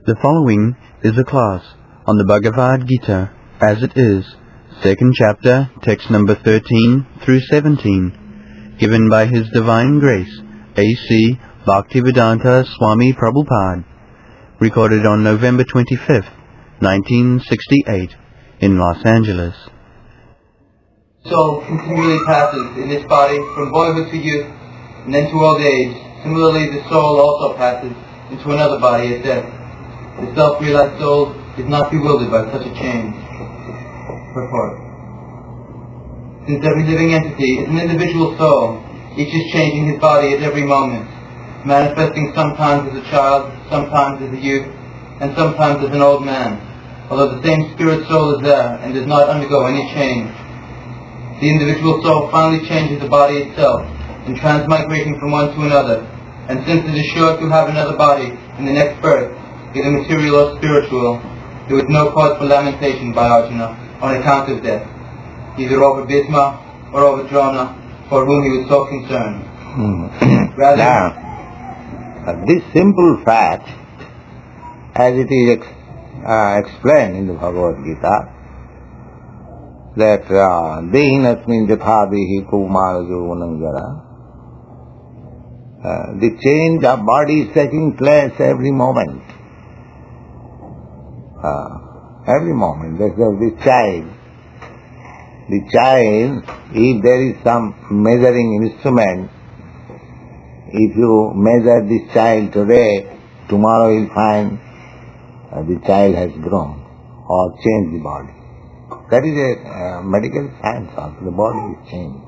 The following is a class on the Bhagavad Gita as it is, second chapter, text number 13 through 17, given by His Divine Grace, A.C.Bhaktivedanta Swami Prabhupada, recorded on November 25th, 1968, in Los Angeles. Soul continually passes in this body from boyhood to youth and then to old age. Similarly, the soul also passes into another body at death. The self-realized soul is not bewildered by such a change. Purport. Since every living entity is an individual soul, each is changing his body at every moment, manifesting sometimes as a child, sometimes as a youth, and sometimes as an old man, although the same spirit soul is there and does not undergo any change. The individual soul finally changes the body itself in transmigration from one to another, and since it is sure to have another body in the next birth, either material or spiritual, there was no cause for lamentation by Arjuna on account of death, either over Bhisma or over Drona, for whom he was so concerned. Rather, now, this simple fact, as it is explained in the Bhagavad Gita, that dehinasmin jatha dehi kumara jovanangara, the change of body is taking place every moment. Every moment. That's the child. The child, if there is some measuring instrument, if you measure this child today, tomorrow you'll find the child has grown or changed the body. That is a medical science also. The body is changing.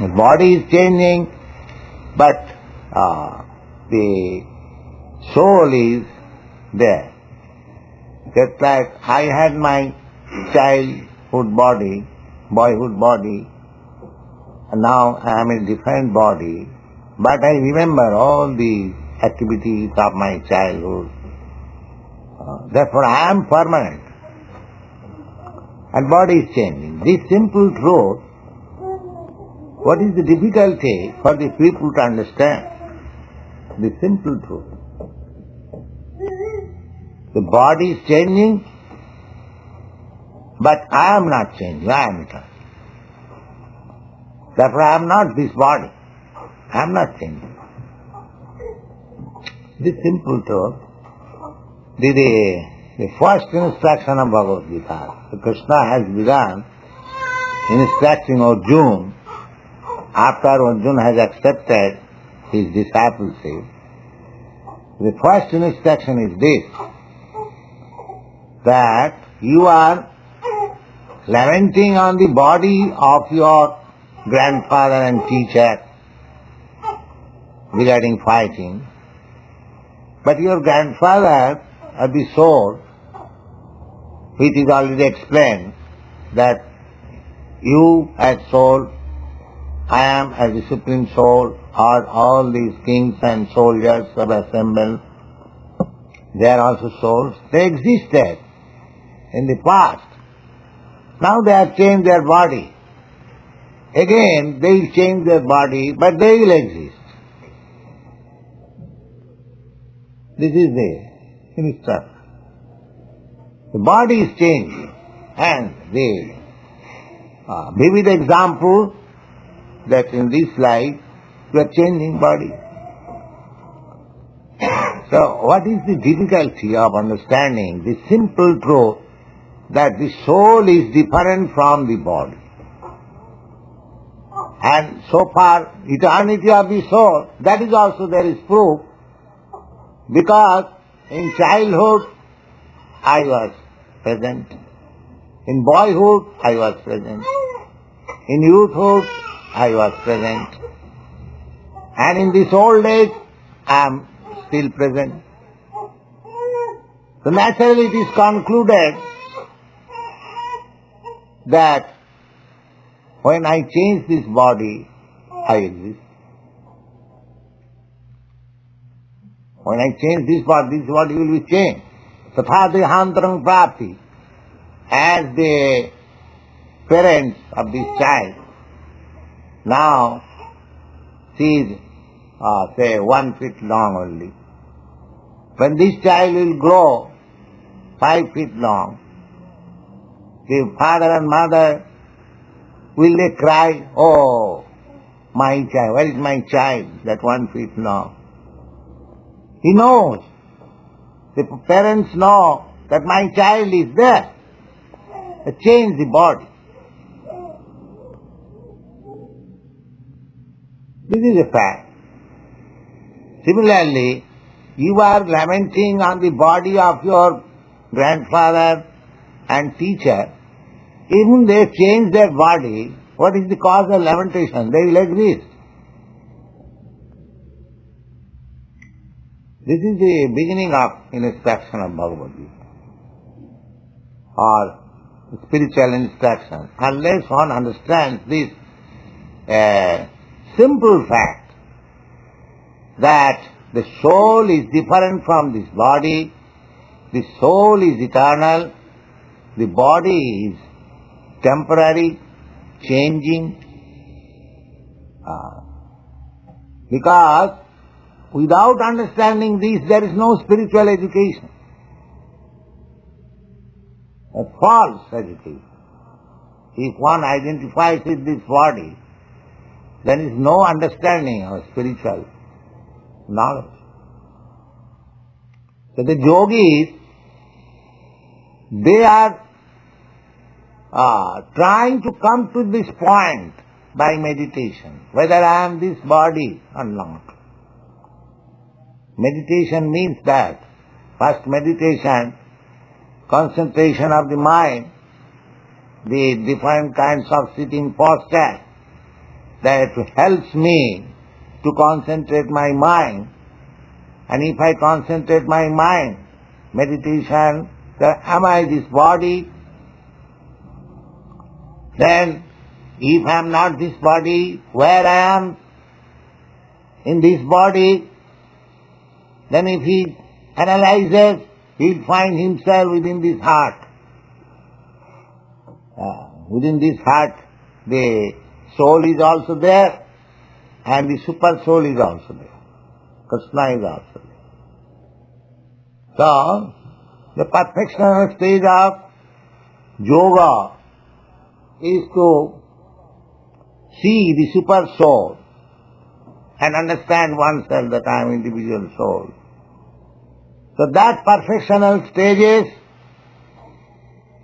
The body is changing, but the soul is there. Just like I had my childhood body, boyhood body, and now I am in a different body, but I remember all the activities of my childhood. Therefore I am permanent. And body is changing. This simple truth, what is the difficulty for the people to understand? The simple truth. The body is changing, but I am not changing, I am eternal. Therefore I am not this body. I am not changing. This simple truth, the first instruction of Bhagavad Gita, Krishna has begun instructing Arjuna after Arjuna has accepted his discipleship. The first instruction is this, that you are lamenting on the body of your grandfather and teacher regarding fighting, but your grandfather of the soul, which is already explained, that you as soul, I am as the Supreme Soul, are all these kings and soldiers have assembled. They are also souls. They existed in the past. Now they have changed their body. Again they will change their body, but they will exist. This is the instruction. The body is changing, and the vivid example that in this life you are changing body. So what is the difficulty of understanding the simple truth that the soul is different from the body? And so far, eternity of the soul, that is also there is proof, because in childhood I was present, in boyhood I was present, in youthhood I was present, and in this old age I am still present. So naturally it is concluded that when I change this body, I exist. When I change this body will be changed. Tatha dehantaram prapti. As the parents of this child, now she is say 1 feet long only. when this child will grow 5 feet long, the father and mother, will they cry, "Oh, my child, where is my child, that 1 feet long?" He knows. The parents know that my child is there. They change the body. This is a fact. Similarly, you are lamenting on the body of your grandfather and teacher. Even they change their body, what is the cause of lamentation? They will exist. This is the beginning of instruction of Bhagavad Gita, or spiritual instruction. Unless one understands this simple fact that the soul is different from this body, the soul is eternal, the body is temporary, changing, because without understanding this, there is no spiritual education. A false education. If one identifies with this body, there is no understanding of spiritual knowledge. So the yogis, they are trying to come to this point by meditation, whether I am this body or not. Meditation means that first meditation, concentration of the mind, the different kinds of sitting posture that helps me to concentrate my mind. And if I concentrate my mind, meditation, am I this body? Then, if I am not this body, where I am in this body? Then if he analyzes, he will find himself within this heart. Within this heart, the soul is also there, and the super soul is also there. Krishna is also there. So, the perfectional stage of yoga is to see the super soul and understand oneself that I am individual soul. So that perfectional stages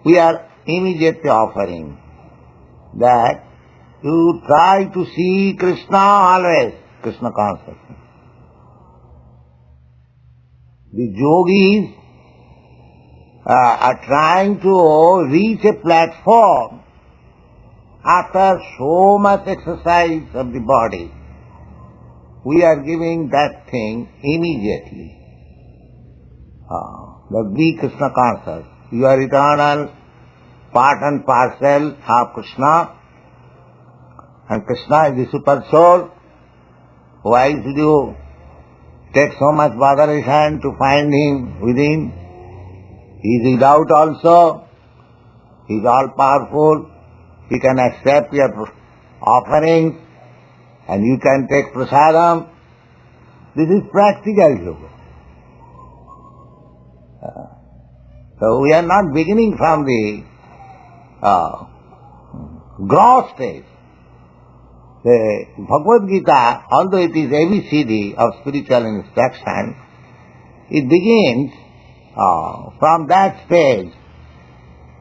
we are immediately offering. That you try to see Krishna always, Krishna consciousness. The yogis are trying to reach a platform after so much exercise of the body. We are giving that thing immediately. But be Krishna conscious. You are eternal, part and parcel of Krishna, and Krishna is the super soul. Why should you take so much botheration to find him within? He is without also. He is all powerful. He can accept your offerings and you can take prasadam. This is practical yoga. So we are not beginning from the gross stage. The Bhagavad Gita, although it is ABCD of spiritual instruction, it begins from that stage,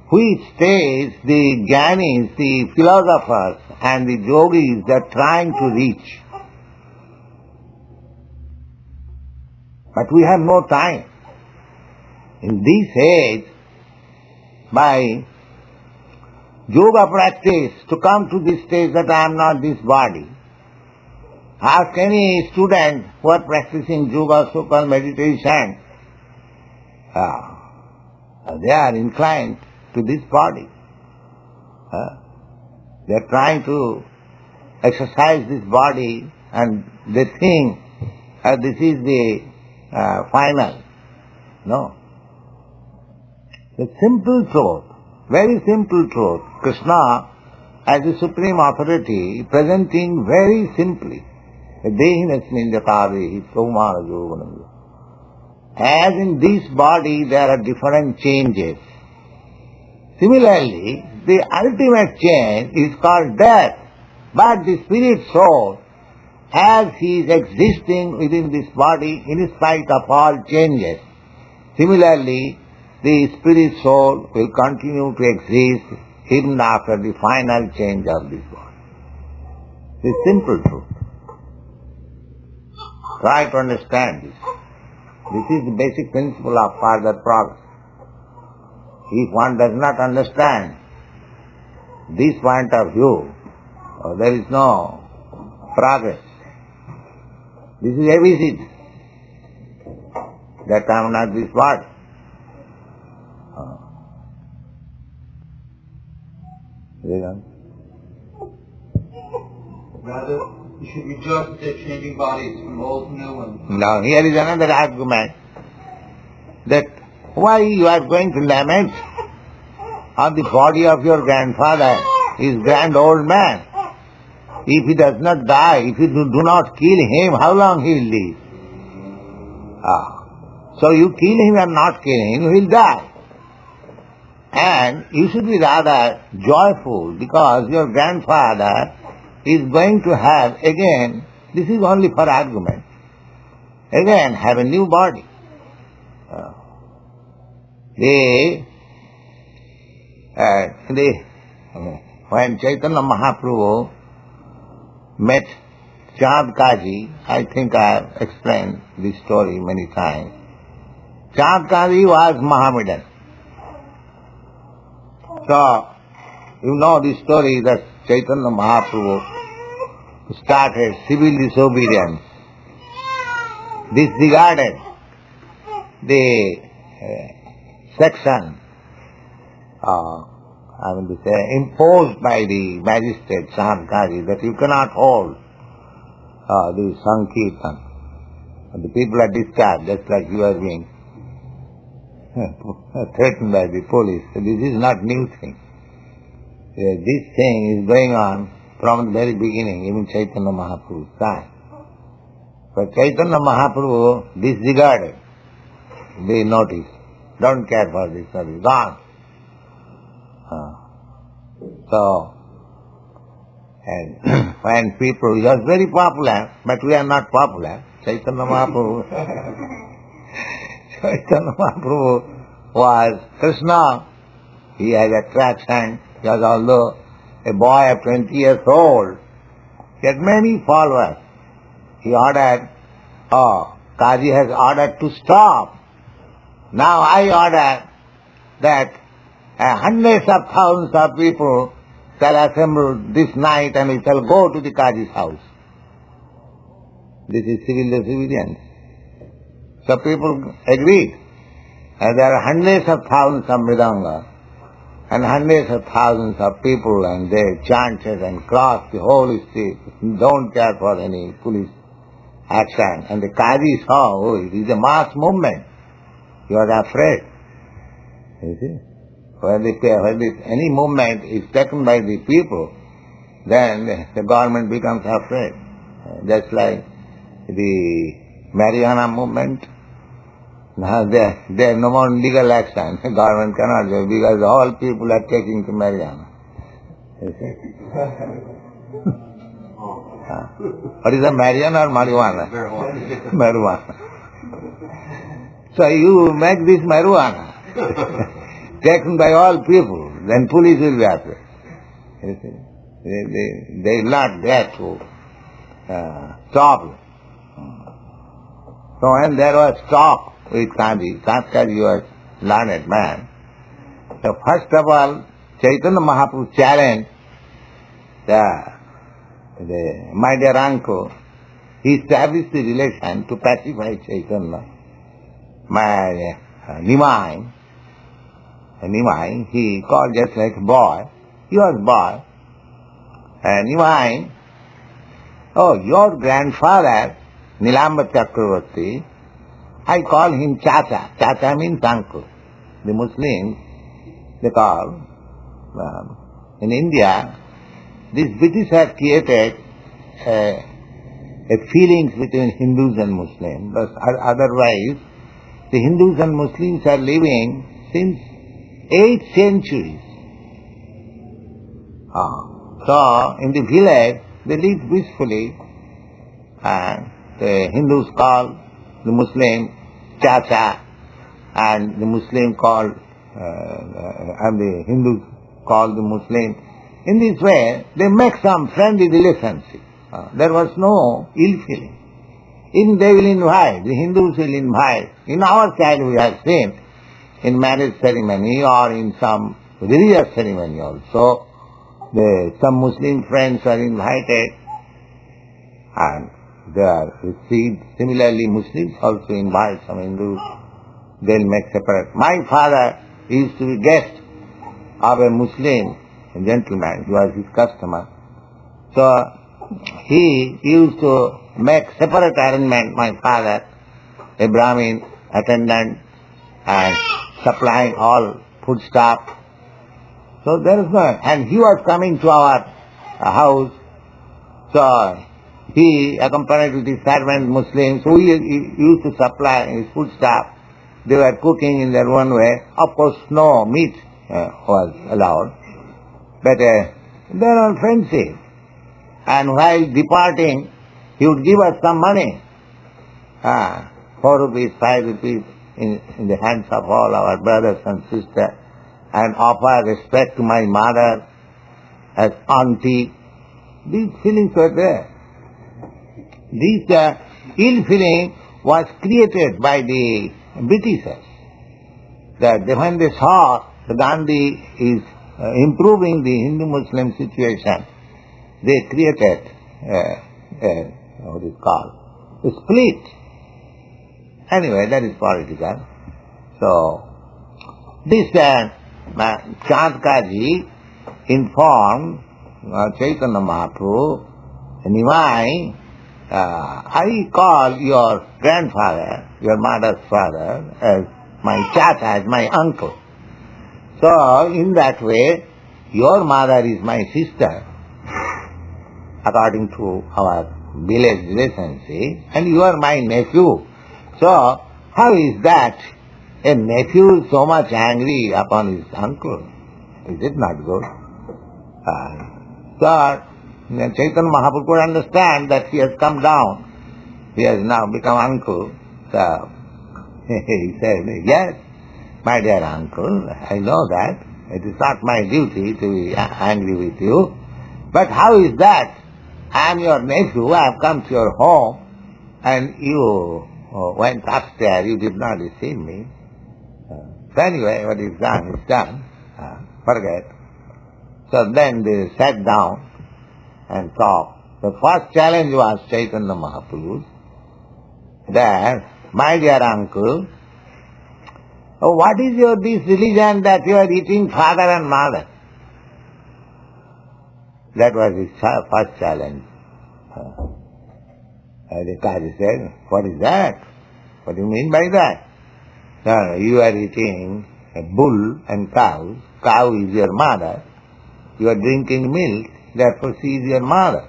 which stage the jnanis, the philosophers and the yogis are trying to reach. But we have no time. In this age, by yoga practice, to come to this stage that I am not this body. Ask any student who are practicing yoga, so-called meditation, they are inclined to this body. They are trying to exercise this body and they think this is the final. No. The simple truth, very simple truth, Krishna as the supreme authority presenting very simply, as in this body there are different changes. Similarly, the ultimate change is called death. But the spirit soul, as he is existing within this body in spite of all changes, similarly, the spirit soul will continue to exist even after the final change of this body. This is simple truth. Try to understand this. This is the basic principle of further progress. If one does not understand this point of view, there is no progress. This is ABC. That I am not this body. Rather, you should rejoice that they're changing bodies from old to new ones. Now here is another argument that why you are going to lament on the body of your grandfather, his grand old man. If he does not die, if you do not kill him, how long he will live? So you kill him or not kill him, he will die. And you should be rather joyful because your grandfather is going to have again, this is only for argument, again have a new body. When Chaitanya Mahaprabhu met Chant Kaji, I think I have explained this story many times. Chant Kaji was Mohammedan. So, you know the story that Chaitanya Mahaprabhu started civil disobedience, disregarded the section imposed by the magistrate Sankari that you cannot hold the Sankirtan. And the people are disturbed just like you are being threatened by the police. So this is not new thing. This thing is going on from the very beginning, even Chaitanya Mahaprabhu's time. But Chaitanya Mahaprabhu disregarded the notice. Don't care for this notice. Gone. So, and when people, he was very popular, but we are not popular. Chaitanya Mahaprabhu was Krishna. He has attraction. He was although a boy of 20 years old. He had many followers. He ordered, Kaji has ordered to stop. Now I order that hundreds of thousands of people shall assemble this night and we shall go to the Kaji's house. This is civil disobedience. So people agreed. And there are hundreds of thousands of mridanga and hundreds of thousands of people, and they chanted and crossed the whole street, don't care for any police action. And the Kaji saw, it is a mass movement. He was afraid. You see? When any movement is taken by the people, then the government becomes afraid. Just like the marijuana movement. Now there is no more legal action. The government cannot do because all people are taking to marijuana. You see? What is the marijuana or marijuana? Marijuana. So you make this marijuana taken by all people, then police will be afraid. You see? They will not dare to stop you. So when there was talk with Kaji, Kaji was learned man. So first of all, Chaitanya Mahaprabhu challenged my dear uncle. He established the relation to pacify Chaitanya. My Nimai, he called just like a boy. He was a boy. And Nimai, your grandfather, Nilamba Chakravarti, I call him Chacha. Chacha means uncle. The Muslims, they call, in India, this British have created a feelings between Hindus and Muslims, but otherwise the Hindus and Muslims are living since 8 centuries. So in the village they live peacefully, and the Hindus call the Muslim Chacha, and the Muslim call and the Hindus call the Muslim. In this way, they make some friendly relationship. There was no ill feeling. Even they will invite, the Hindus will invite. In our side we have seen, in marriage ceremony or in some religious ceremony also, some Muslim friends are invited and they are received. Similarly, Muslims also invite some Hindus. They'll make separate. My father used to be guest of a Muslim gentleman. He was his customer. So he used to make separate arrangement, my father, a Brahmin attendant, and supplying all food stuff. So there is no, and he was coming to our house. So he accompanied with his servant Muslims who used to supply his food stuff. They were cooking in their own way. Of course, no meat was allowed. But they are all friendship. And while departing, he would give us some money. 4 rupees, 5 rupees in the hands of all our brothers and sisters, and offer respect to my mother as auntie. These feelings were there. This ill feeling was created by the Britishers. That when they saw the Gandhi is improving the Hindu-Muslim situation, they created what is called a split. Anyway, that is political. So this Chandkaji informed Chaitanya Mahaprabhu, Nimai, I call your grandfather, your mother's father, as my Chata, as my uncle. So in that way, your mother is my sister, according to our village relationship, and you are my nephew. So how is that a nephew is so much angry upon his uncle? Is it not good? So Chaitanya Mahaprabhu could understand that he has come down. He has now become uncle. So he said, yes, my dear uncle, I know that. It is not my duty to be angry with you. But how is that? I am your nephew, I have come to your home, and you went upstairs, you did not receive me. So anyway, what is done is done. Forget. So then they sat down and talked. The first challenge was Chaitanya Mahaprabhu's, that, my dear uncle, what is your this religion that you are eating father and mother? That was his first challenge. The Kaji said, what is that? What do you mean by that? No, you are eating a bull and cows. Cow is your mother. You are drinking milk, therefore she is your mother.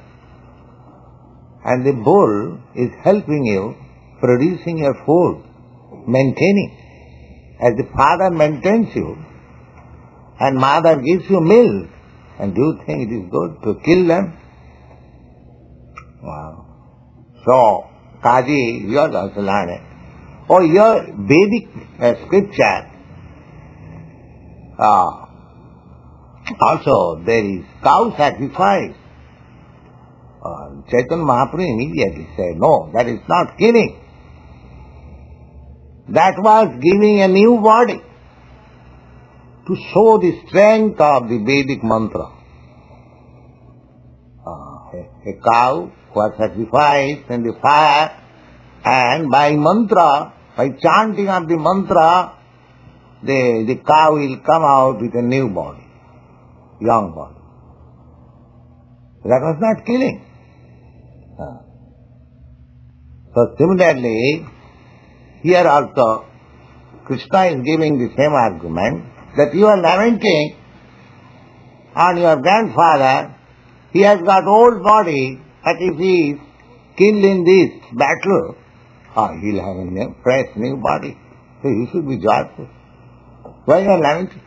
And the bull is helping you, producing your food, maintaining. As the father maintains you, and mother gives you milk, and do you think it is good to kill them? Wow. So, Kaji, you are also learned. Oh, your Vedic scripture, also there is cow sacrifice. Chaitanya Mahaprabhu immediately said, no, that is not killing. That was giving a new body to show the strength of the Vedic mantra. A cow was sacrificed in the fire, and by mantra, by chanting of the mantra, the cow will come out with a new body, young body. That was not killing. So similarly, here also, Krishna is giving the same argument, that you are lamenting on your grandfather. He has got old body, but if he is killed in this battle, he will have a fresh new body. So you should be joyful. Why are you lamenting?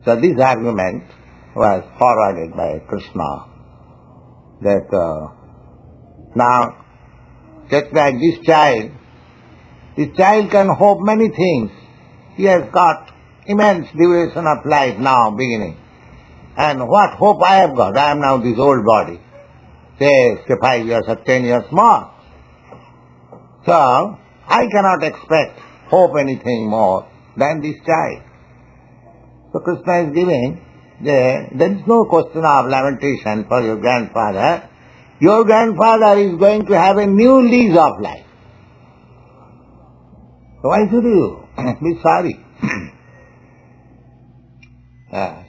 So this argument was forwarded by Krishna that now, just like this child can hope many things. He has got immense duration of life now beginning. And what hope I have got? I am now this old body. Say 5 years or 10 years more. So, I cannot expect, hope anything more than this child. So Krishna is giving, there is no question of lamentation for your grandfather. Your grandfather is going to have a new lease of life. So why should you be sorry?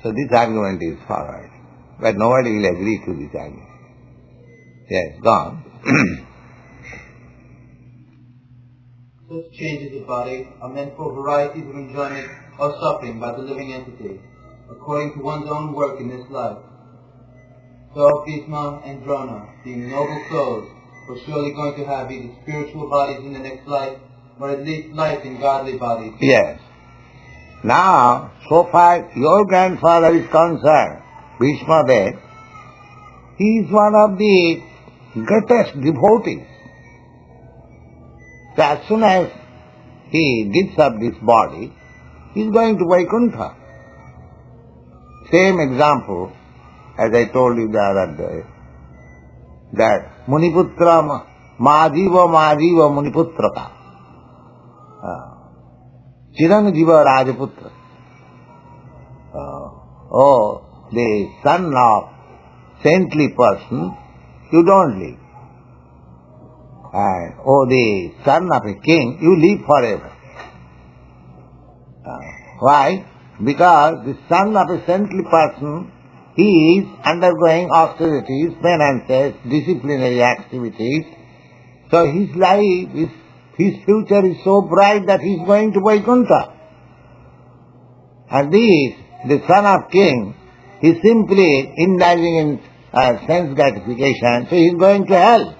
So this argument is forward. But nobody will agree to this argument. Yes, gone. Such changes of body are meant for varieties of enjoyment or suffering by the living entity, according to one's own work in this life. So Bhishma and Drona, being noble souls, were surely going to have either spiritual bodies in the next life, or at least life in godly bodies. Yes. Now, so far your grandfather is concerned, Bhishma Dev, he is one of the greatest devotees. So as soon as he gives up this body, he is going to Vaikuntha. Same example, as I told you the other day, that Muniputra Majiva Muniputraka. Chiranjiva Rajaputra. The son of saintly person, you don't live. And the son of a king, you live forever. Why? Because the son of a saintly person, he is undergoing austerities, penances, disciplinary activities. So his life is, his future is so bright that he is going to Vaikuntha. And this, the son of king, he is simply indulging in sense gratification, so he is going to hell.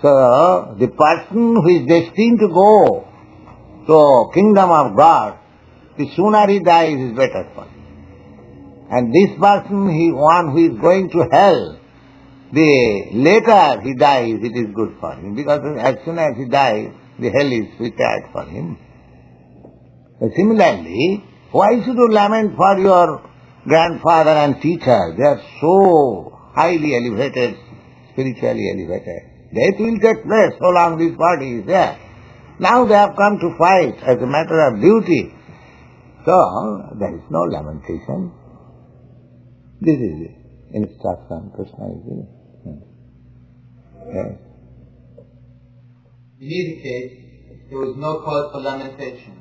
So the person who is destined to go to kingdom of God, the sooner he dies is better for him. And this person, one who is going to hell, the later he dies, it is good for him, because as soon as he dies, the hell is prepared for him. Similarly, why should you lament for your grandfather and teacher? They are so highly elevated, spiritually elevated. Death will take place so long this body is there. Now they have come to fight as a matter of duty. So, there is no lamentation. This is the instruction Krishna is giving. Yes. In either case, there was no cause for lamentation.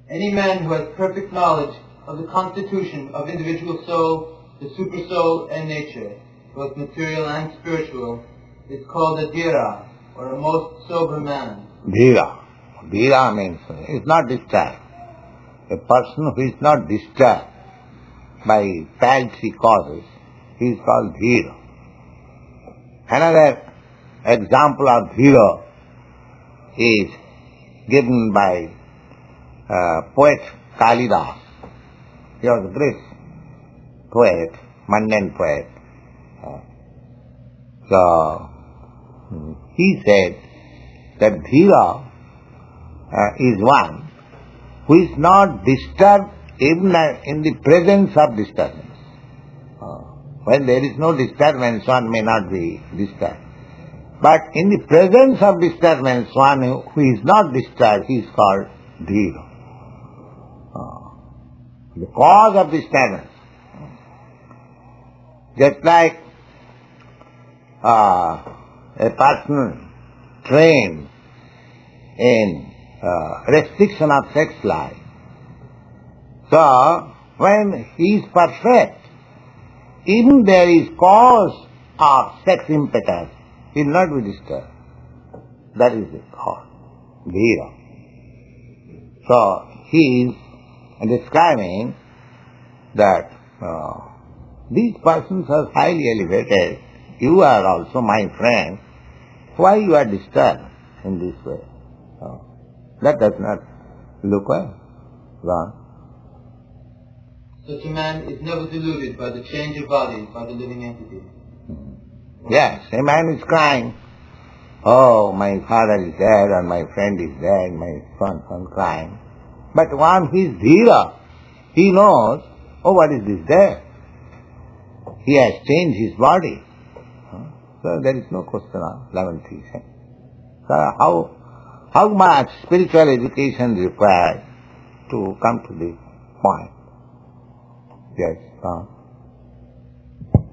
Any man who has perfect knowledge of the constitution of individual soul, the supersoul, and nature, both material and spiritual, is called a dhira, or a most sober man. Dhira. Dhira means he is not disturbed. A person who is not disturbed by paltry causes, he is called dhira. Another example of dhira is given by poet Kalidas. He was a great poet, mundane poet. So, he said that dhira is one who is not disturbed even in the presence of disturbance. When there is no disturbance, one may not be disturbed. But in the presence of disturbance, one who is not disturbed, he is called dhira. The cause of disturbance. Just like a person trained in restriction of sex life. So, when he is perfect, even there is cause of sex impetus, he will not be disturbed. That is the cause, dhira. So, he is describing that these persons are highly elevated. You are also my friend. Why you are disturbed in this way? That does not look well. Wrong. Such a man is never deluded by the change of body by the living entity. Yes, a man is crying, oh, my father is dead, or my friend is dead, my son crying. But once he is dhira, he knows, oh, what is this there? He has changed his body. So there is no question of lamentation. So how much spiritual education is required to come to this point? Yes.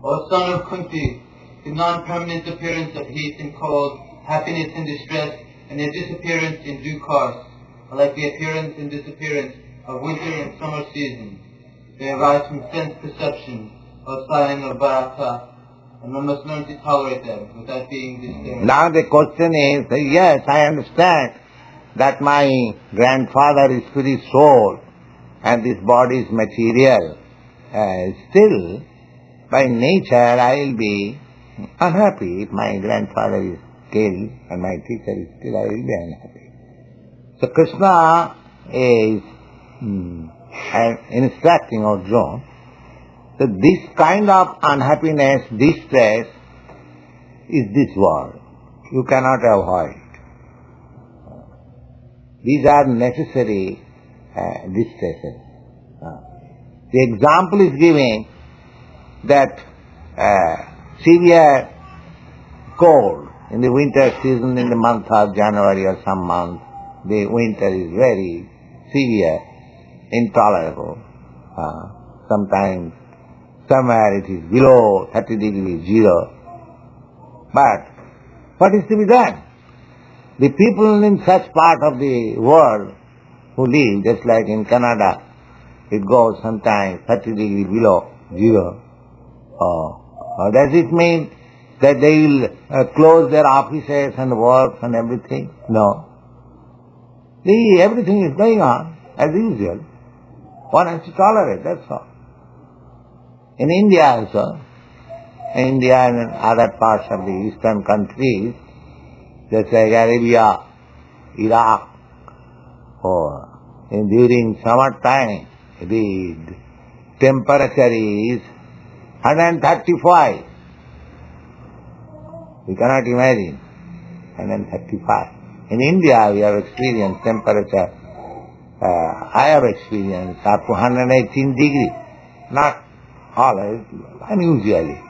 O son of Kunti, the non-permanent appearance of heat and cold, happiness and distress, and their disappearance in due course, are like the appearance and disappearance of winter and summer seasons. They arise from sense perception, or sign of bharata, and one must learn to tolerate them without being disturbed. Now the question is, yes, I understand that my grandfather is spirit soul and this body is material. Still, by nature I will be unhappy if my grandfather is killed and my teacher is still, I will be unhappy. So Krishna is instructing Arjuna that this kind of unhappiness, distress is this world. You cannot avoid. These are necessary distresses. The example is giving that severe cold in the winter season, in the month of January or some month, the winter is very severe, intolerable. Sometimes somewhere it is below 30 degrees, 0. But what is to be done? The people in such part of the world who live, just like in Canada, it goes sometimes 30 degrees below 0. Does it mean that they will close their offices and work and everything? No. Everything is going on as usual. One has to tolerate, that's all. In India also, India and other parts of the eastern countries, just like Arabia, Iraq, or during summer time, the temperature is 135. We cannot imagine. 135. In India we have experienced temperature, I have experienced up to 118 degrees. Not always, unusually.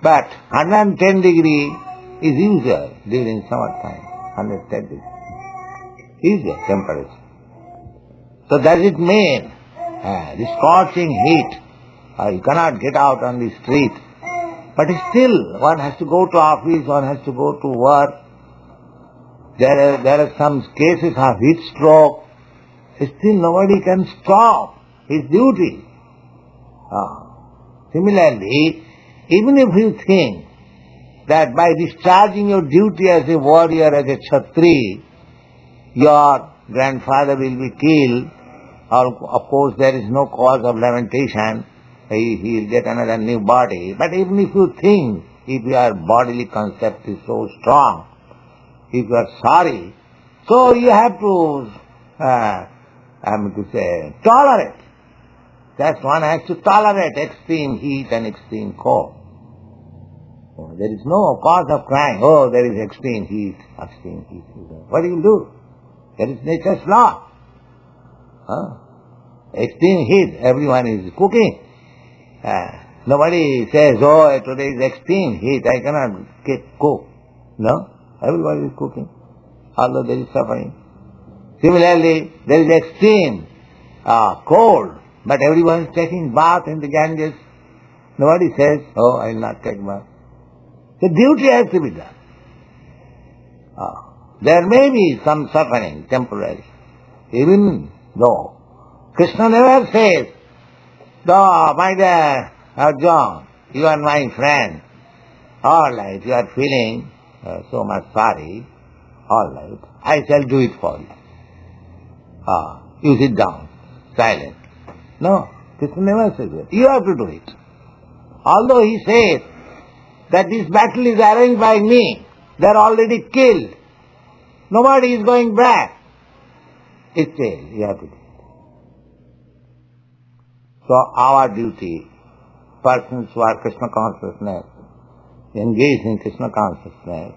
But 110 degrees is usual during summer time. 110 degrees. Usual temperature. So does it mean the scorching heat, you cannot get out on the street, but still one has to go to office, one has to go to work. There are some cases of heat stroke. Still nobody can stop his duty. Similarly, even if you think that by discharging your duty as a warrior, as a Kshatri, your grandfather will be killed, or of course there is no cause of lamentation, he will get another new body. But even if you think, if your bodily concept is so strong, if you are sorry, so you have to, tolerate. That one has to tolerate extreme heat and extreme cold. There is no cause of crying, oh, there is extreme heat, extreme heat. What do you do? That is nature's law. Extreme heat, everyone is cooking. Nobody says, oh, today is extreme heat, I cannot cook. No, everybody is cooking, although there is suffering. Similarly, there is extreme cold, but everyone is taking bath in the Ganges. Nobody says, oh, I will not take bath. The duty has to be done. There may be some suffering, temporary, even though Krishna never says, no, my dear Arjuna, you are my friend. All right, you are feeling so much sorry. All right, I shall do it for you. You sit down, silent. No, Krishna never says that. You have to do it. Although he says that this battle is arranged by me, They are already killed. Nobody is going back. Still, you have to do it. So our duty, persons who are Krishna consciousness, engaged in Krishna consciousness,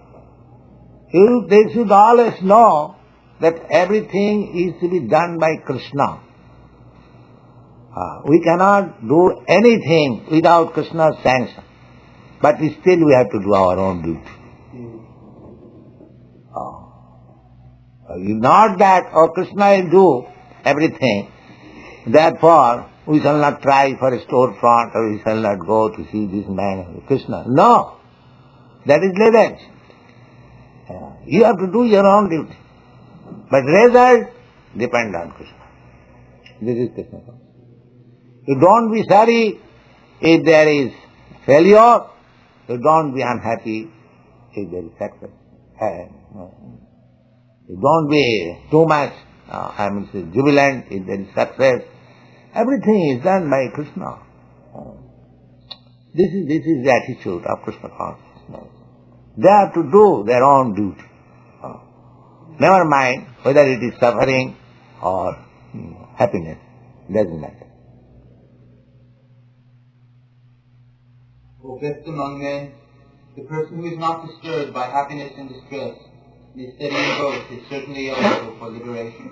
they should always know that everything is to be done by Krishna. We cannot do anything without Krishna's sanction. But still we have to do our own duty. Not that, Krishna will do everything, therefore we shall not try for a storefront or we shall not go to see this man, Krishna. No, that is revenge. You have to do your own duty. But result depend on Krishna. This is Krishna. You don't be sorry if there is failure. You don't be unhappy if there is success. You don't be too much, jubilant if there is success. Everything is done by Krishna. This is the attitude of Krishna consciousness. They have to do their own duty. Never mind whether it is suffering or happiness. Doesn't matter. O best among men, the person who is not disturbed by happiness and distress, and is steady in both, is certainly eligible for liberation.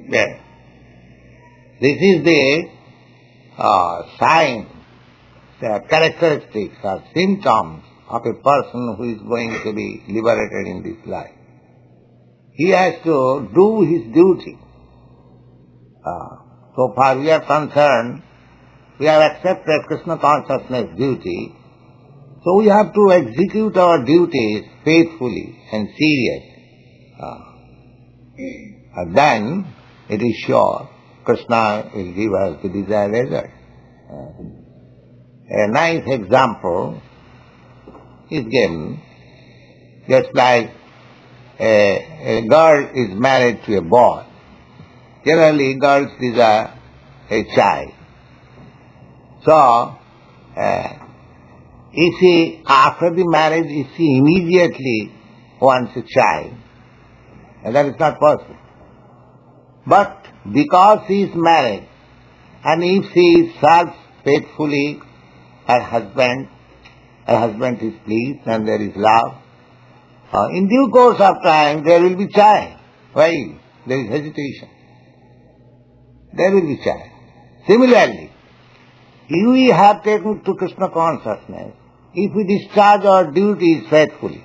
Yes. This is the sign, the characteristics or symptoms of a person who is going to be liberated in this life. He has to do his duty. So far we are concerned, we have accepted Krishna consciousness duty, so we have to execute our duties faithfully and seriously. Then it is sure Krishna will give us the desired result. A nice example is given, just like a girl is married to a boy. Generally, girls desire a child. So, if she, after the marriage, if she immediately wants a child, that is not possible. But because she is married, and if she serves faithfully her husband is pleased and there is love, in due course of time there will be child. Why? There is hesitation. There will be child. Similarly, if we have taken to Krishna consciousness, if we discharge our duties faithfully,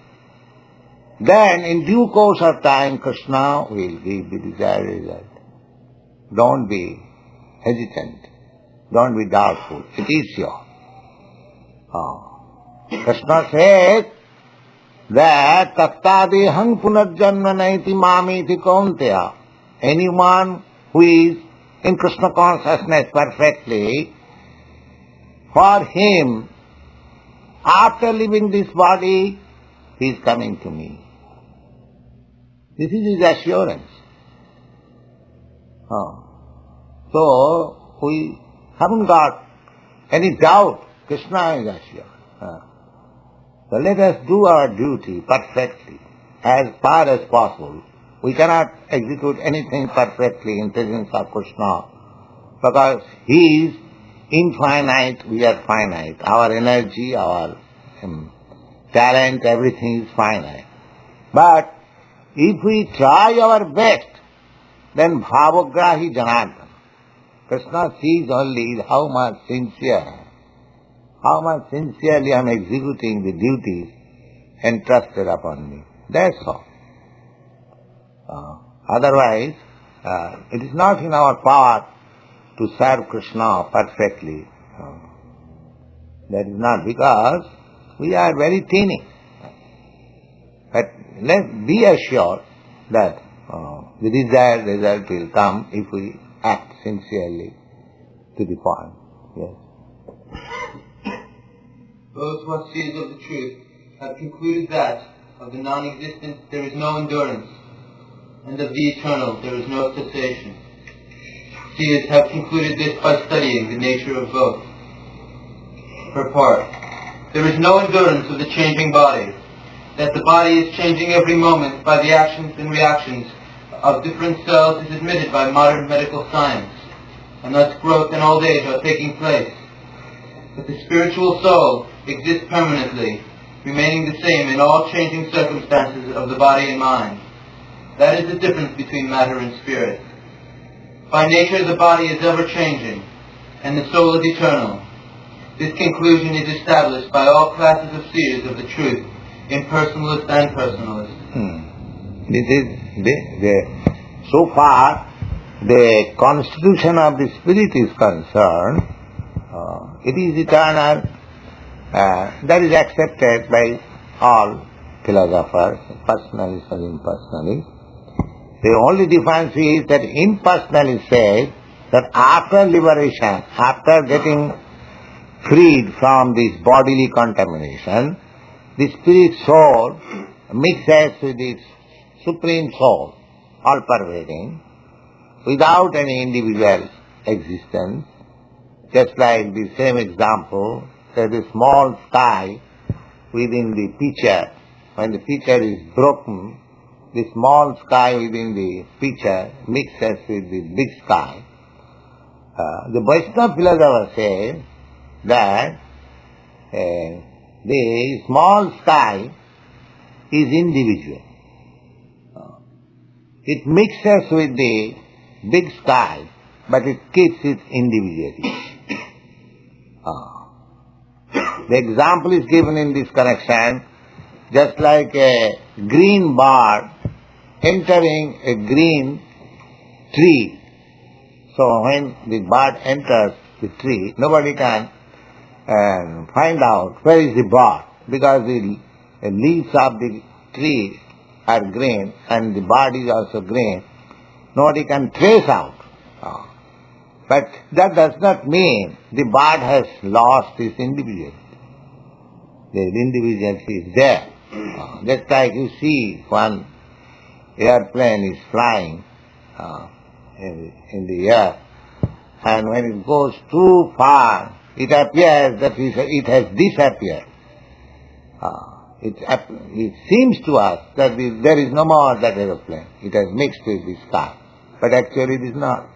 then in due course of time Krishna will give the desired result. Don't be hesitant. Don't be doubtful. It is sure. Krishna says that tattadehang punarjanma naiti mamiti kaunteya. Anyone who is in Krishna consciousness perfectly, for him, after leaving this body, he is coming to me. This is his assurance. So, we haven't got any doubt. Krishna is assured. So let us do our duty perfectly, as far as possible. We cannot execute anything perfectly in presence of Krishna, because he is infinite, we are finite. Our energy, our talent, everything is finite. But if we try our best, then bhavagrahi janardana. Krishna sees only how much sincerely I am executing the duties entrusted upon me. That's all. Otherwise, it is not in our power to serve Krishna perfectly. That is not, because we are very teeny. But let's be assured that the desired result will come if we act sincerely to the point. Yes. Those who are seers of the truth have concluded that of the non-existent there is no endurance, and of the eternal there is no cessation. Seers have concluded this by studying the nature of both. Purport: there is no endurance of the changing bodies, that the body is changing every moment by the actions and reactions of different cells is admitted by modern medical science, and thus growth and old age are taking place. But the spiritual soul exists permanently, remaining the same in all changing circumstances of the body and mind. That is the difference between matter and spirit. By nature the body is ever-changing, and the soul is eternal. This conclusion is established by all classes of seers of the truth, impersonalist and personalist. This is so far the constitution of the spirit is concerned. It is eternal. That is accepted by all philosophers, personalists or impersonalists. The only difference is that impersonalists say that after liberation, after getting freed from this bodily contamination, the spirit soul mixes with its supreme soul, all-pervading, without any individual existence. Just like the same example, there is a small sky within the pitcher. When the pitcher is broken, the small sky within the pitcher mixes with the big sky. The Vaishnava philosopher says that the small sky is individual. It mixes with the big sky, but it keeps its individuality. The example is given in this connection, just like a green bird entering a green tree. So when the bird enters the tree, nobody can find out where is the bird, because the leaves of the tree are green and the bird is also green. Nobody can trace out. But that does not mean the bird has lost its individuality. The individuality is there. Just like you see one airplane is flying in the air, and when it goes too far, it appears that it has disappeared. It seems to us that there is no more that aeroplane. It has mixed with the sky. But actually it is not.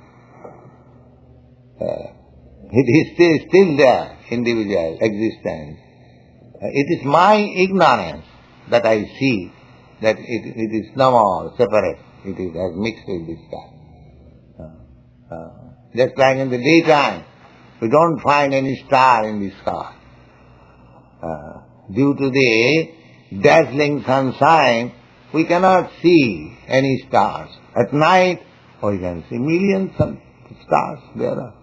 It is still there, individual existence. It is my ignorance that I see that it is no more separate. It has mixed with the sky. Just like in the daytime, we don't find any star in the sky. Due to the dazzling sunshine, we cannot see any stars. At night, we can see millions of stars there are.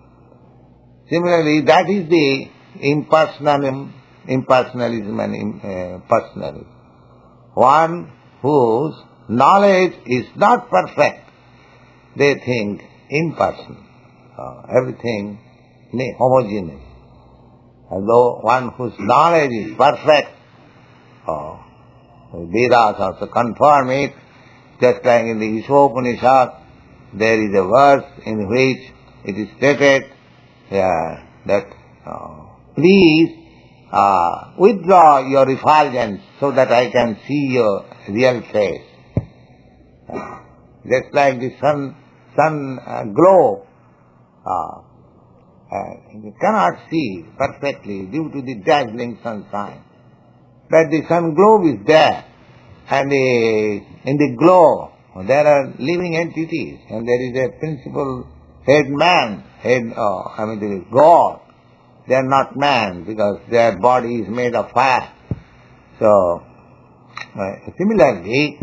Similarly, that is the impersonalism and personalism. One whose knowledge is not perfect, they think impersonal. Everything homogeneous. Although one whose knowledge is perfect, Vedas also confirm it, just like in the Upanishad, there is a verse in which it is stated that please withdraw your effulgence so that I can see your real face. Just like the sun glow, you cannot see perfectly due to the dazzling sunshine. But the sun globe is there, and in the glow there are living entities, and there is a principal head man, the gaur. They are not man because their body is made of fire. So, similarly,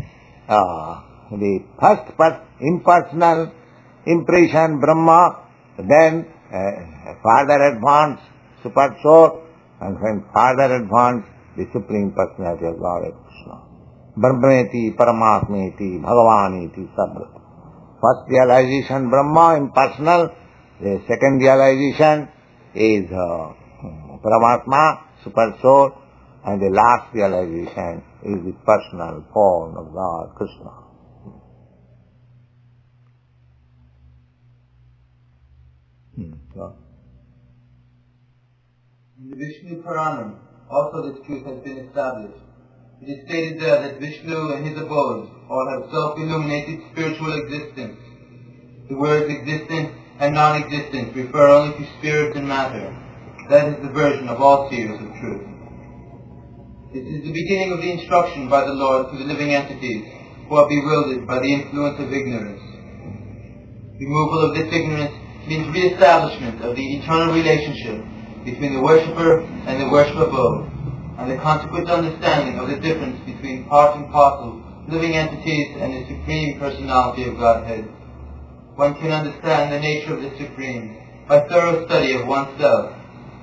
the first impersonal impression, Brahma, then further advanced, super soul, and then further advanced, the Supreme Personality of God, Krishna. Brahmeti, Paramatmeti, Bhagavaniti, Sabrat. First realization, Brahma, impersonal. The second realization is Paramatma, super soul. And the last realization is the personal form of God, Krishna. In the Vishnu Puranam, also this truth has been established. It is stated there that Vishnu and his abodes all have self-illuminated spiritual existence. The words existent and non-existent refer only to spirit and matter. That is the version of all seers of truth. This is the beginning of the instruction by the Lord to the living entities who are bewildered by the influence of ignorance. Removal of this ignorance means re-establishment of the eternal relationship between the worshipper and the worship abode, and the consequent understanding of the difference between part and parcel living entities and the Supreme Personality of Godhead. One can understand the nature of the Supreme by thorough study of oneself,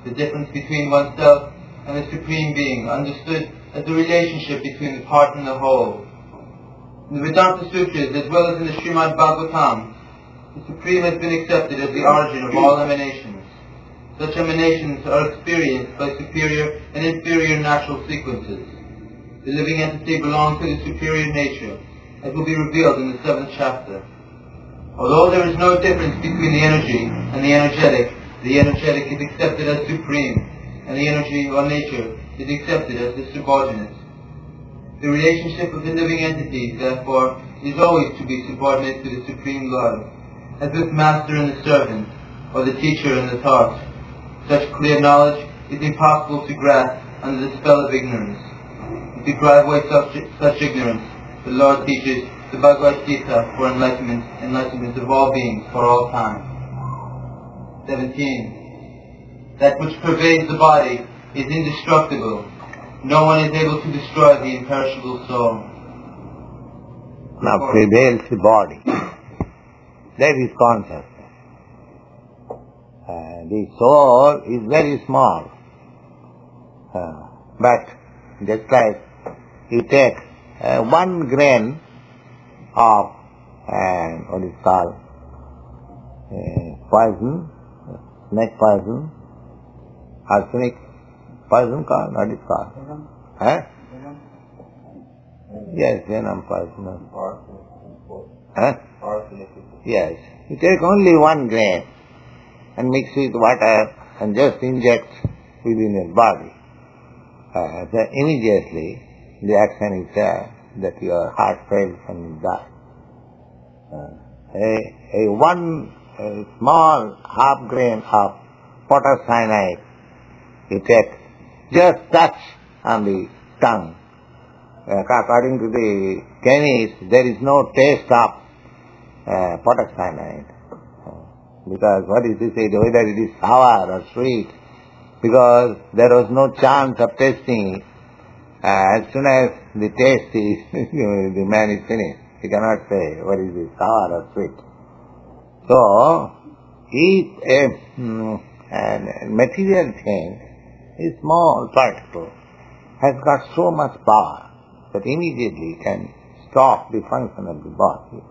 the difference between oneself and the Supreme Being understood as the relationship between the part and the whole. In the Vedanta Sutras, as well as in the Srimad Bhagavatam, the Supreme has been accepted as the origin of all emanations. Such emanations are experienced by superior and inferior natural sequences. The living entity belongs to the superior nature, as will be revealed in the 7th chapter. Although there is no difference between the energy and the energetic is accepted as supreme, and the energy or nature is accepted as the subordinate. The relationship of the living entities, therefore, is always to be subordinate to the Supreme Lord, as with master and the servant, or the teacher and the taught. Such clear knowledge is impossible to grasp under the spell of ignorance. To drive away such ignorance, the Lord teaches the Bhagavad Gita for enlightenment of all beings for all time. 17. That which pervades the body is indestructible. No one is able to destroy the imperishable soul. Now prevails the body. That is consciousness. The soul is very small. But just like you take 1 grain of what is called poison, snake poison, arsenic poison called, what is called? Huh? Yes, venom poison. Huh? Yes. You take only 1 grain and mix with water and just inject within your body. So immediately the action is there that your heart fails and you die. A small half grain of potash cyanide you take, just touch on the tongue. According to the chemists, there is no taste of potash cyanide. Because what is this, whether it is sour or sweet, because there was no chance of tasting it. As soon as the taste is, the man is finished. He cannot say what is this, sour or sweet. So, each material thing, a small particle, has got so much power that immediately can stop the function of the body.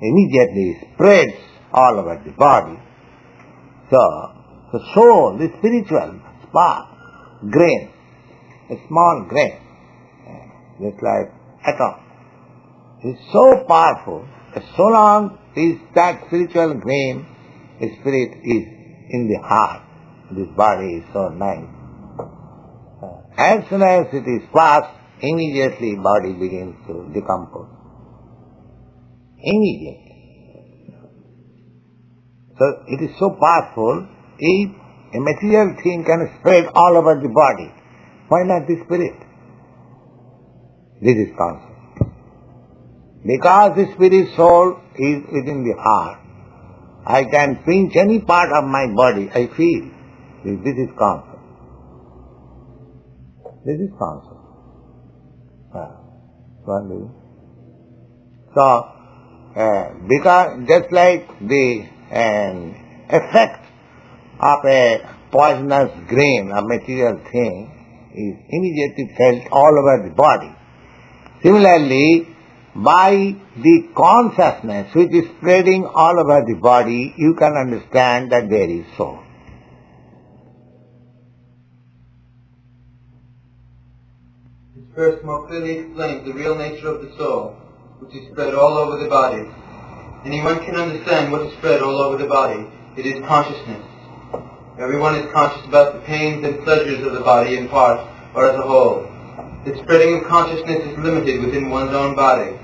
Immediately spreads all over the body. So, the soul, the spiritual spark, grain, a small grain, just like atom, is so powerful that so long is that spiritual grain, the spirit is in the heart, this body is so nice. As soon as it is passed, immediately body begins to decompose. Immediately. So it is so powerful, if a material thing can spread all over the body, why not the spirit? This is concept. Because the spirit soul is within the heart, I can pinch any part of my body, I feel. This is concept. This is concept. So, because just like the effect of a poisonous grain, a material thing, is immediately felt all over the body. Similarly, by the consciousness which is spreading all over the body, you can understand that there is soul. This verse more clearly explains the real nature of the soul, which is spread all over the body. Anyone can understand what is spread all over the body. It is consciousness. Everyone is conscious about the pains and pleasures of the body in part or as a whole. The spreading of consciousness is limited within one's own body.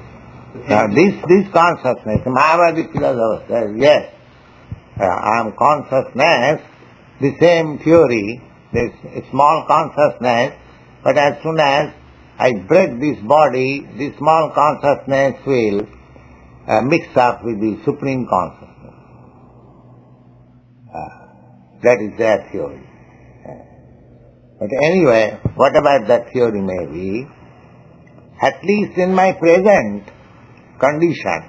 Now this consciousness, Mayavadi philosopher says, yes, I am consciousness, the same theory, this small consciousness, but as soon as I break this body, this small consciousness will mix up with the supreme consciousness. That is their theory. But anyway, whatever that theory may be, at least in my present condition,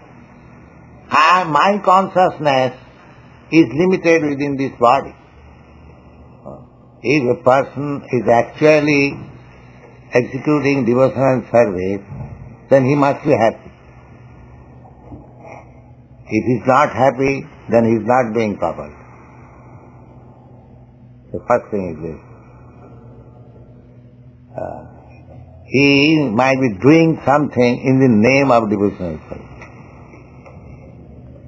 my consciousness is limited within this body. If a person is actually executing devotional service, then he must be happy. If he is not happy, then he is not being proper. The first thing is this. He might be doing something in the name of devotional service.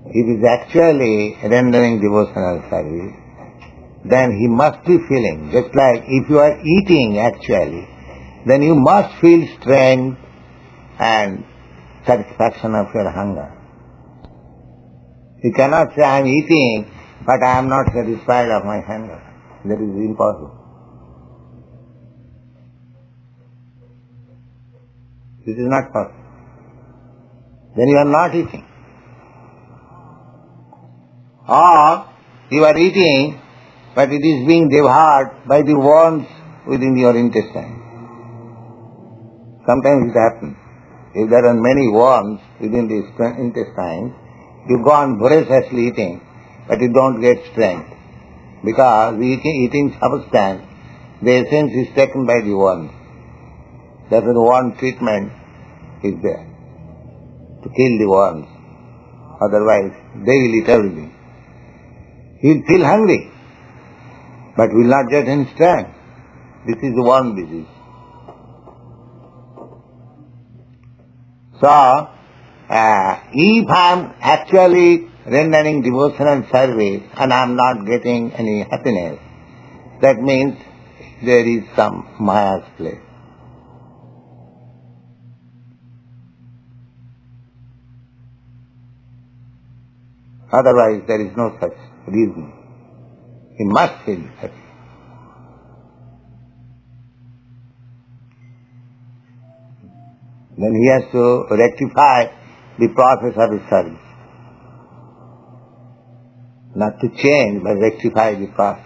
If he is actually rendering devotional service, then he must be feeling, just like if you are eating actually, then you must feel strength and satisfaction of your hunger. You cannot say, I am eating, but I am not satisfied of my hunger. That is impossible. This is not possible. Then you are not eating. Or you are eating, but it is being devoured by the worms within your intestine. Sometimes it happens. If there are many worms within the intestine, you go on voraciously eating, but you don't get strength. Because the eating substance, the essence is taken by the worms. Therefore the worm treatment is there, to kill the worms. Otherwise, they will eat everything. He will feel hungry, but will not get any strength. This is the worm disease. So, if I am actually rendering devotional service and I am not getting any happiness, that means there is some Maya's play. Otherwise, there is no such reason. He must feel happy. Then he has to rectify the process of his service. Not to change, but rectify the process.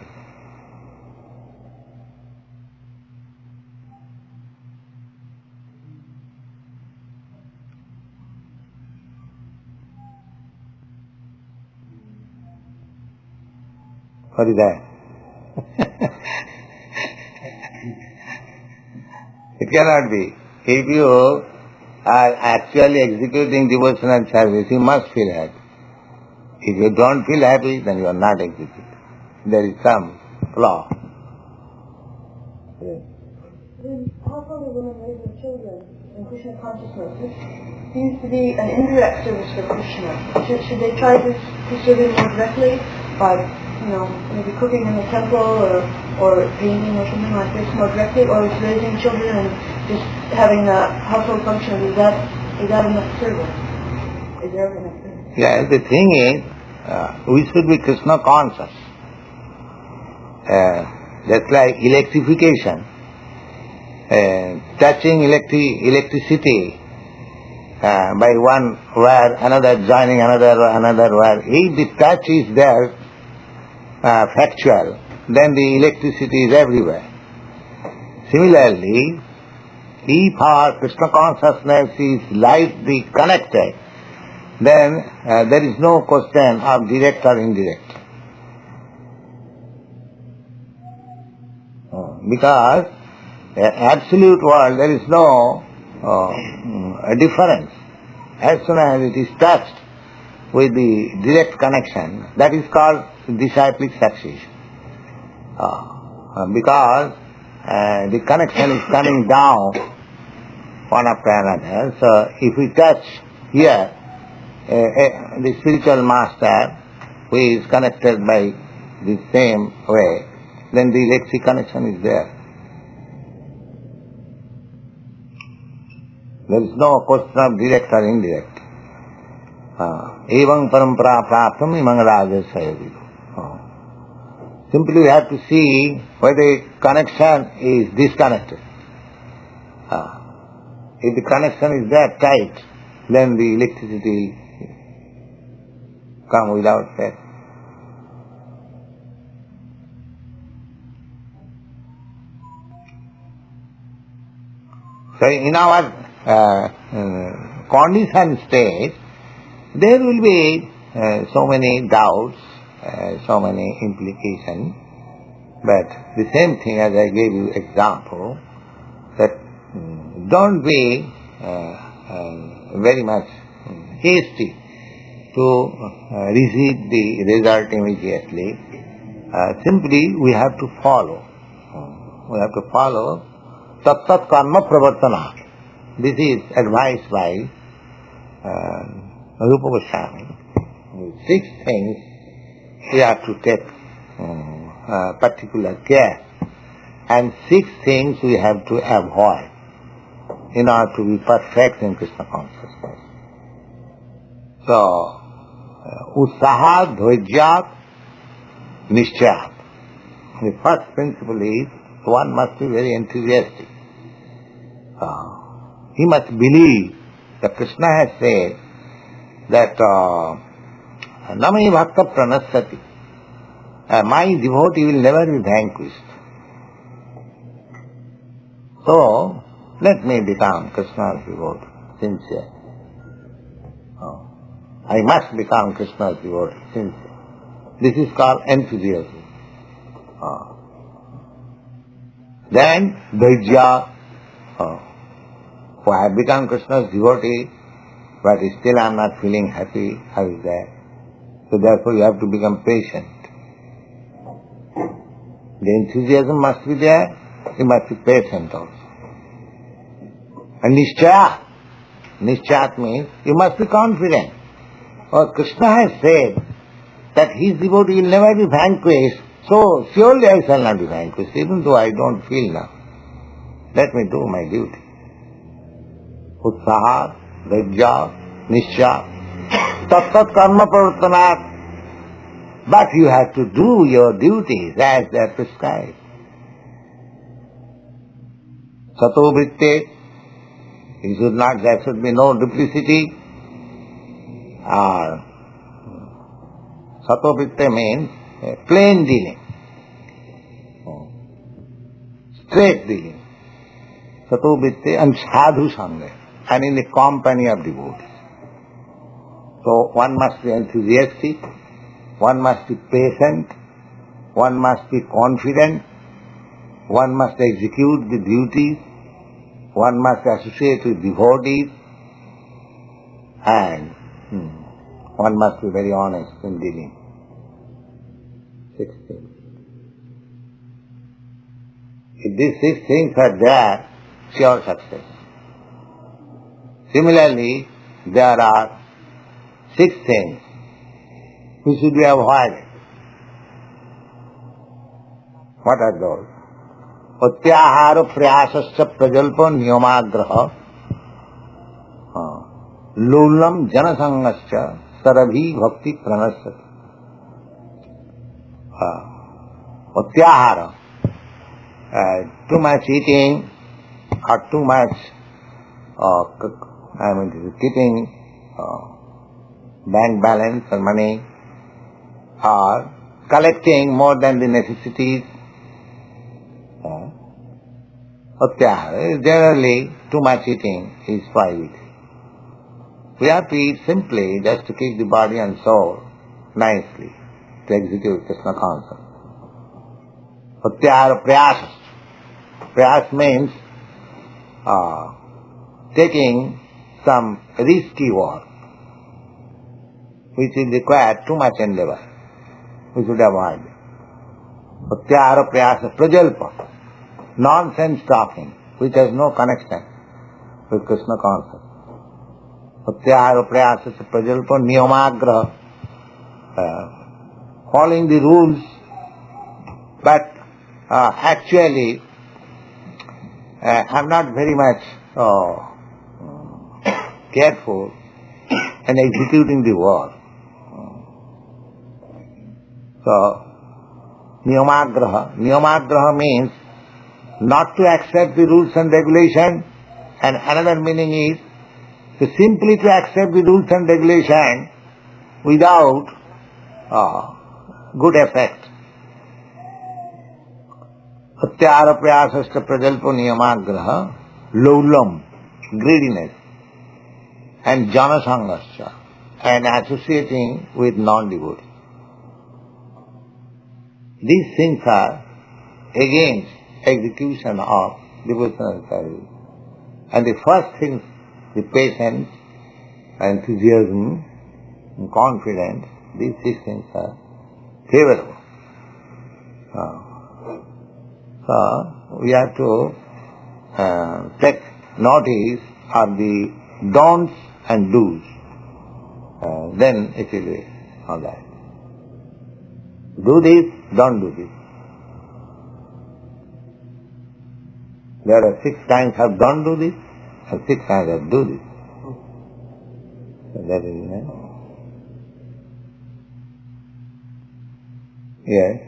What is that? It cannot be. If you are actually executing devotional service, you must feel happy. If you don't feel happy, then you are not executing. There is some flaw. Yes. How can we women raise their children in Krishna consciousness? This seems to be an indirect service for Krishna. Should they try to serve him more directly by, maybe cooking in the temple or painting or something like this more directly, or is raising children and just having a household function, is that enough service? Is there enough service? Yeah, the thing is, we should be Krishna conscious. Just like electrification, touching electricity by one wire, another joining another wire. If the touch is there, factual, then the electricity is everywhere. Similarly, if our Krishna consciousness is lightly connected, then there is no question of direct or indirect. Because absolute world, there is no difference. As soon as it is touched with the direct connection, that is called disciplic succession. Because the connection is coming down one after another. So if we touch here, the spiritual master who is connected by the same way, then the electric connection is there. There is no question of direct or indirect. Evam parampara praptam imang rajasayadi. Simply we have to see whether the connection is disconnected. If the connection is that tight, then the electricity comes without fail. So in our conditioned state, there will be so many doubts, so many implications, but the same thing as I gave you example, that don't be very much hasty to receive the result immediately. Simply we have to follow. We have to follow tat tat karma pravartana. This is advised by Rupa Goswami. 6 things we have to take particular care, and 6 things we have to avoid in order to be perfect in Krishna consciousness. So, Utsahat, Dhojyat, Nishchayat. The first principle is one must be very enthusiastic. He must believe that Krishna has said that Nami Bhakta Pranasati. My devotee will never be vanquished. So, let me become Krishna's devotee, sincere. I must become Krishna's devotee, sincere. This is called enthusiasm. Then, Dhairya. I have become Krishna's devotee, but still I am not feeling happy. How is that? So therefore you have to become patient. The enthusiasm must be there, you must be patient also. And Nishchaya. Nishchaya means you must be confident. Krishna has said that his devotee will never be vanquished, so surely I shall not be vanquished, even though I don't feel now. Let me do my duty. Utsaha, Dhairya, Nishcha, tat tat karma pravartanat. But you have to do your duties as they are prescribed. Sato vritte, there should be no duplicity. Sato vritte means plain dealing, straight dealing. Sato vritte and sadhu sangha, and in the company of devotees. So one must be enthusiastic, one must be patient, one must be confident, one must execute the duties, one must associate with devotees, and one must be very honest in dealing. 6 things. If these 6 things are there, sure success. Similarly, there are 6 things which should be avoided. What are those? Utyahara prayasasya prajalpa niyamagraha lulam janasangasya sarabhi bhakti pranasati. Utyahara, too much eating or too much keeping bank balance or money, or collecting more than the necessities. Generally, too much eating is prohibited. We have to eat simply just to keep the body and soul nicely, to execute Krishna consciousness. Pratyahara prayas. Prayas means taking some risky work, which will require too much endeavor. We should avoid it. Pratyahara prayasa prajalpa, nonsense talking, which has no connection with Krishna consciousness. Pratyahara prayasa prajalpa niyamagraha, following the rules, but actually I'm not very much careful in executing the work. So, niyamagraha means not to accept the rules and regulations, and another meaning is to simply to accept the rules and regulations without good effect. Atyara prayasasta prajalpo niyamagraha, laulam, greediness, and janasangasya, and associating with non-devotees. These things are against execution of devotional service. And the first thing, the patience, enthusiasm, and confidence, these six things are favorable. So we have to take notice of the don'ts and do's. Then it will be all right. Do this, don't do this. There are 6 kinds of don't do this and 6 kinds of do this. So that is it. Yes.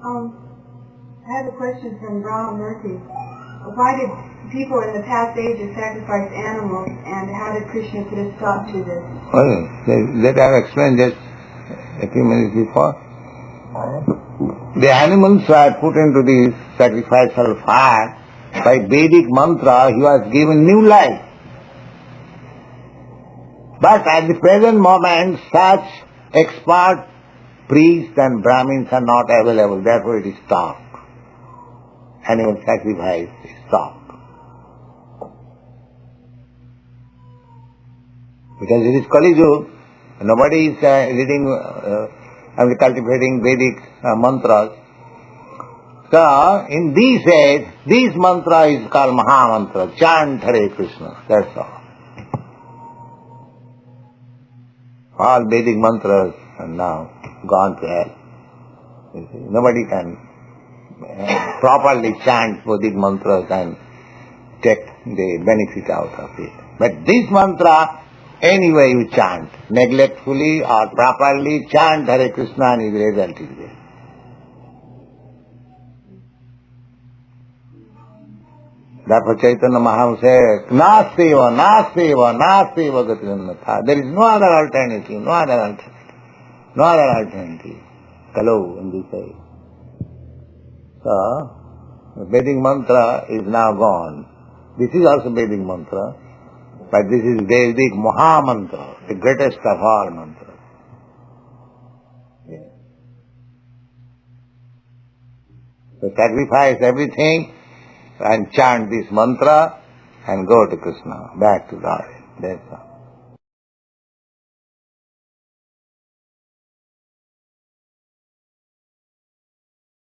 I have a question from Brahma Murthy. Why did people in the past ages sacrifice animals, and how did Krishna put a stop to this? That I have explained just a few minutes before. The animals were put into the sacrificial fire. By Vedic mantra, he was given new life. But at the present moment, such expert priests and Brahmins are not available. Therefore, it is stopped. Animal sacrifice is stopped. Because it is Kali Yuga, nobody is reading and cultivating Vedic mantras. So, in these days, this mantra is called Maha Mantra, Chant Hare Krishna, that's all. All Vedic mantras are now gone to hell. You see, nobody can properly chant Vedic mantras and take the benefit out of it. But this mantra, anyway you chant, neglectfully or properly, chant Hare Krishna and the result is there. Therefore Chaitanya Mahaprabhu said, Naseva, Naseva, Naseva Gatinatha. There is no other alternative, no other alternative, no other alternative. Kalau in this way. So, the Vedic mantra is now gone. This is also Vedic mantra, but this is Vedic Maha Mantra, the greatest of all mantras. Yes. So sacrifice everything and chant this mantra and go to Krishna, back to God. That's all.